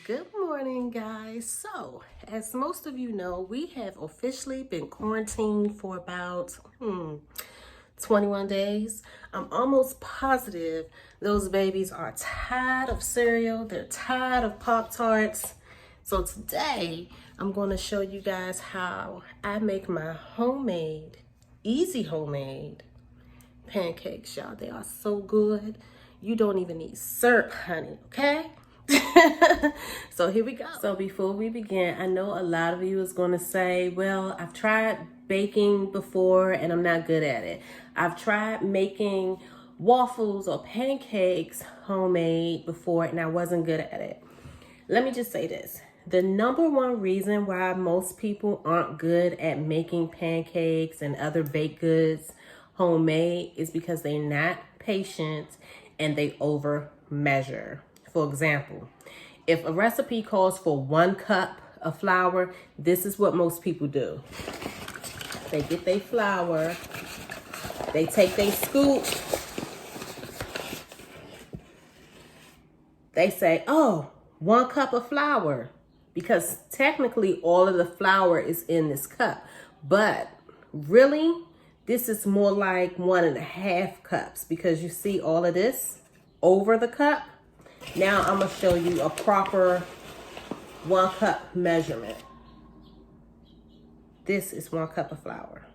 Good morning, guys. So, as most of you know, we have officially been quarantined for about 21 days. I'm almost positive those babies are tired of cereal. They're tired of Pop-Tarts. So today, I'm going to show you guys how I make my easy homemade pancakes, y'all. They are so good. You don't even need syrup, honey, okay? So here we go. So before we begin, I know a lot of you is going to say, well, I've tried baking before and I'm not good at it. I've tried making waffles or pancakes homemade before and I wasn't good at it. Let me just say this. The number one reason why most people aren't good at making pancakes and other baked goods homemade is because they're not patient and they over measure. For example, if a recipe calls for 1 cup of flour, this is what most people do. They get their flour, they take their scoop, they say, oh, 1 cup of flour, because technically all of the flour is in this cup. But really, this is more like 1.5 cups because you see all of this over the cup. Now I'm gonna show you a proper 1 cup measurement. This is 1 cup of flour.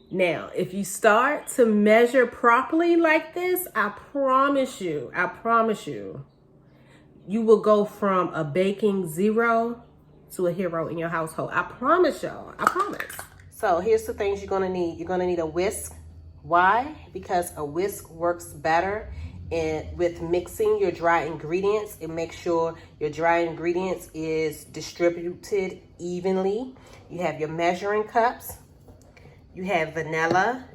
Now, if you start to measure properly like this, I promise you, you will go from a baking zero to a hero in your household. I promise y'all, I promise. So here's the things you're gonna need. You're gonna need a whisk. Why? Because a whisk works better with mixing your dry ingredients. It makes sure your dry ingredients is distributed evenly. You have your measuring cups. You have vanilla,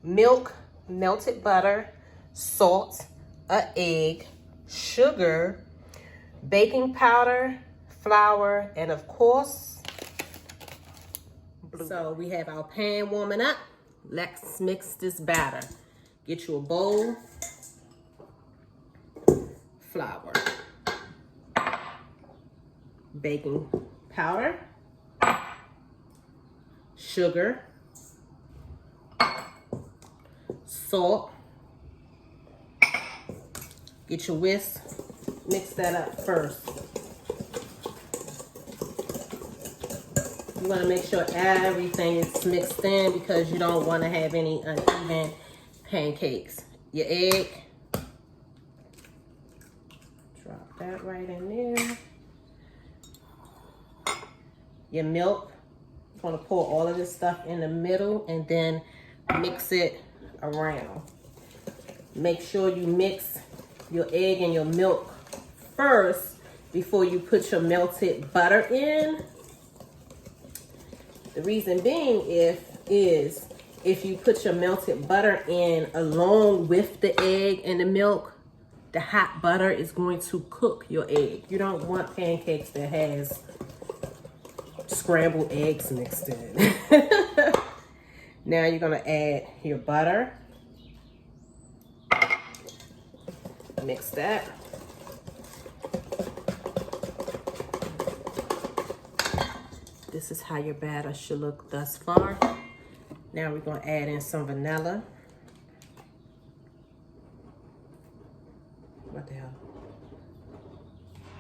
milk, melted butter, salt, an egg, sugar, baking powder, flour, and of course, blue. So we have our pan warming up. Let's mix this batter. Get you a bowl, flour, baking powder, sugar, salt. Get your whisk, mix that up first. You want to make sure everything is mixed in because you don't want to have any uneven pancakes. Your egg, drop that right in there. Your milk, you want to pour all of this stuff in the middle and then mix it around. Make sure you mix your egg and your milk first before you put your melted butter in. The reason being is if you put your melted butter in along with the egg and the milk, the hot butter is going to cook your egg. You don't want pancakes that has scrambled eggs mixed in. Now you're gonna add your butter. Mix that. This is how your batter should look thus far. Now we're gonna add in some vanilla. What the hell?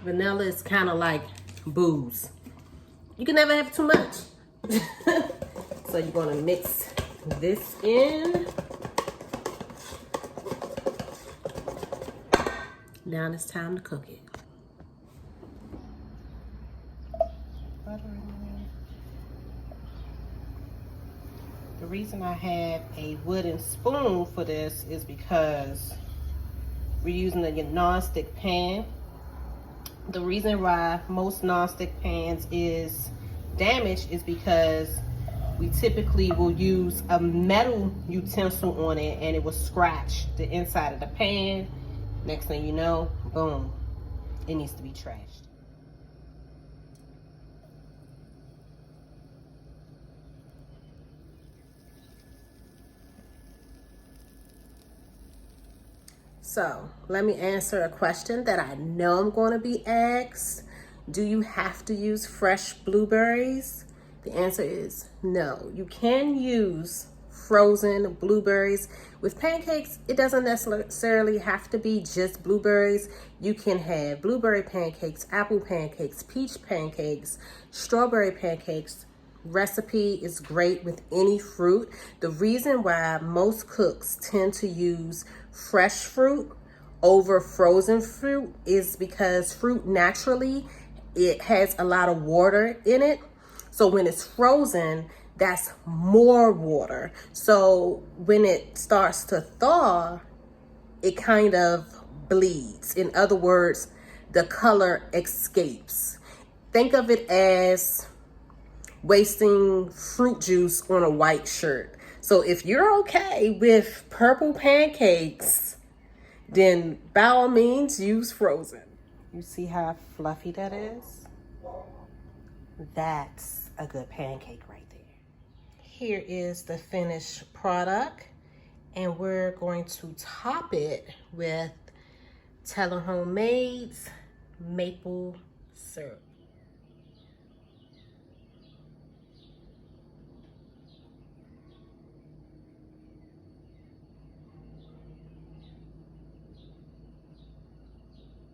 Vanilla is kind of like booze. You can never have too much. So you're gonna mix this in. Now it's time to cook it. Butter in there. The reason I have a wooden spoon for this is because we're using a non-stick pan. The reason why most non-stick pans is damaged is because we typically will use a metal utensil on it and it will scratch the inside of the pan. Next thing you know, boom, it needs to be trashed. So let me answer a question that I know I'm going to be asked. Do you have to use fresh blueberries? The answer is no. You can use frozen blueberries. With pancakes, it doesn't necessarily have to be just blueberries. You can have blueberry pancakes, apple pancakes, peach pancakes, strawberry pancakes. Recipe is great with any fruit. The reason why most cooks tend to use fresh fruit over frozen fruit is because fruit naturally, it has a lot of water in it. So when it's frozen, that's more water. So when it starts to thaw, it kind of bleeds. In other words, the color escapes. Think of it as wasting fruit juice on a white shirt. So if you're okay with purple pancakes, then by all means use frozen. You see how fluffy that is? That's a good pancake right there. Here is the finished product, and we're going to top it with Teller Homemade's maple syrup.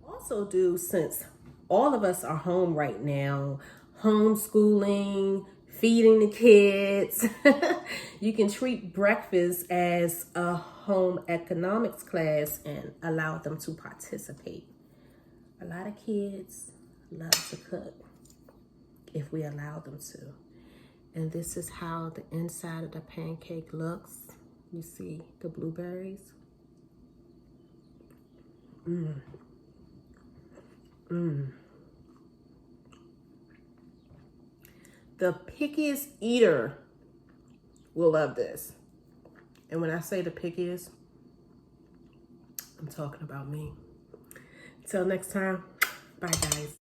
Also do, since all of us are home right now, homeschooling, feeding the kids, you can treat breakfast as a home economics class and allow them to participate. A lot of kids love to cook if we allow them to. And this is how the inside of the pancake looks. You see the blueberries. The pickiest eater will love this. And when I say the pickiest, I'm talking about me. Till next time, bye guys.